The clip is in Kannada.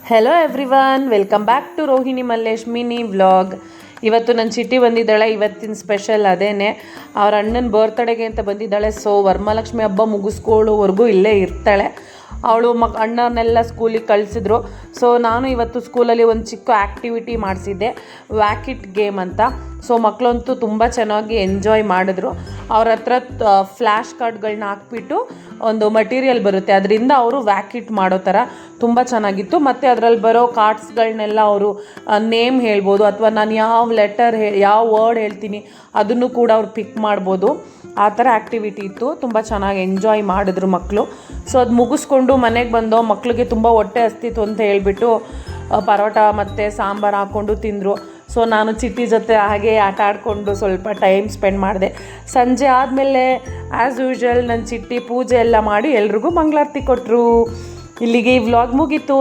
Hello everyone, welcome back to Rohini Mallesh mini vlog. ಇವತ್ತು ನನ್ನ ಚಿಟ್ಟಿ ಬಂದಿದ್ದಾಳೆ. ಇವತ್ತಿನ ಸ್ಪೆಷಲ್ ಅದೇನೆ, ಅವ್ರ ಅಣ್ಣನ ಬರ್ತ್ಡೇಗೆ ಅಂತ ಬಂದಿದ್ದಾಳೆ. ಸೊ ವರಮಹಾಲಕ್ಷ್ಮಿ ಹಬ್ಬ ಮುಗಿಸ್ಕೊಳ್ಳೋವರೆಗೂ ಇಲ್ಲೇ ಇರ್ತಾಳೆ. ಅವಳು ಅಣ್ಣನೆಲ್ಲ ಸ್ಕೂಲಿಗೆ ಕಳಿಸಿದ್ರು. ಸೊ ನಾನು ಇವತ್ತು ಸ್ಕೂಲಲ್ಲಿ ಒಂದು ಚಿಕ್ಕ ಆ್ಯಕ್ಟಿವಿಟಿ ಮಾಡಿಸಿದ್ದೆ, ವ್ಯಾಕಿಟ್ ಗೇಮ್ ಅಂತ. ಸೊ ಮಕ್ಕಳಂತೂ ತುಂಬ ಚೆನ್ನಾಗಿ ಎಂಜಾಯ್ ಮಾಡಿದ್ರು. ಅವ್ರ ಹತ್ರ ಫ್ಲ್ಯಾಶ್ ಕಾರ್ಡ್ಗಳನ್ನ ಹಾಕ್ಬಿಟ್ಟು ಒಂದು ಮಟೀರಿಯಲ್ ಬರುತ್ತೆ, ಅದರಿಂದ ಅವರು ವ್ಯಾಕಿಟ್ ಮಾಡೋ ಥರ ತುಂಬ ಚೆನ್ನಾಗಿತ್ತು. ಮತ್ತು ಅದರಲ್ಲಿ ಬರೋ ಕಾರ್ಡ್ಸ್ಗಳನ್ನೆಲ್ಲ ಅವರು ನೇಮ್ ಹೇಳ್ಬೋದು, ಅಥವಾ ನಾನು ಯಾವ ಲೆಟರ್ ಯಾವ ವರ್ಡ್ ಹೇಳ್ತೀನಿ ಅದನ್ನು ಕೂಡ ಅವ್ರು ಪಿಕ್ ಮಾಡ್ಬೋದು. ಆ ಥರ ಆ್ಯಕ್ಟಿವಿಟಿ ಇತ್ತು. ತುಂಬ ಚೆನ್ನಾಗಿ ಎಂಜಾಯ್ ಮಾಡಿದ್ರು ಮಕ್ಕಳು. ಸೊ ಅದು ಮುಗಿಸ್ಕೊಂಡು ಮನೆಗೆ ಬಂದು ಮಕ್ಕಳಿಗೆ ತುಂಬ ಹೊಟ್ಟೆ ಹಸ್ತಿತ್ತು ಅಂತ ಹೇಳ್ಬಿಟ್ಟು ಪರೋಟ ಮತ್ತು ಸಾಂಬಾರು ಹಾಕ್ಕೊಂಡು ತಿಂದರು. ಸೊ ನಾನು ಚಿಟ್ಟಿ ಜೊತೆ ಹಾಗೆ ಆಟ ಆಡಿಕೊಂಡು ಸ್ವಲ್ಪ ಟೈಮ್ ಸ್ಪೆಂಡ್ ಮಾಡಿದೆ. ಸಂಜೆ ಆದಮೇಲೆ ಆ್ಯಸ್ ಯೂಶ್ವಲ್ ನನ್ನ ಚಿಟ್ಟಿ ಪೂಜೆ ಎಲ್ಲ ಮಾಡಿ ಎಲ್ರಿಗೂ ಮಂಗಳಾರತಿ ಕೊಟ್ಟರು. ಇಲ್ಲಿಗೆ ಈ ವ್ಲಾಗ್ ಮುಗೀತು.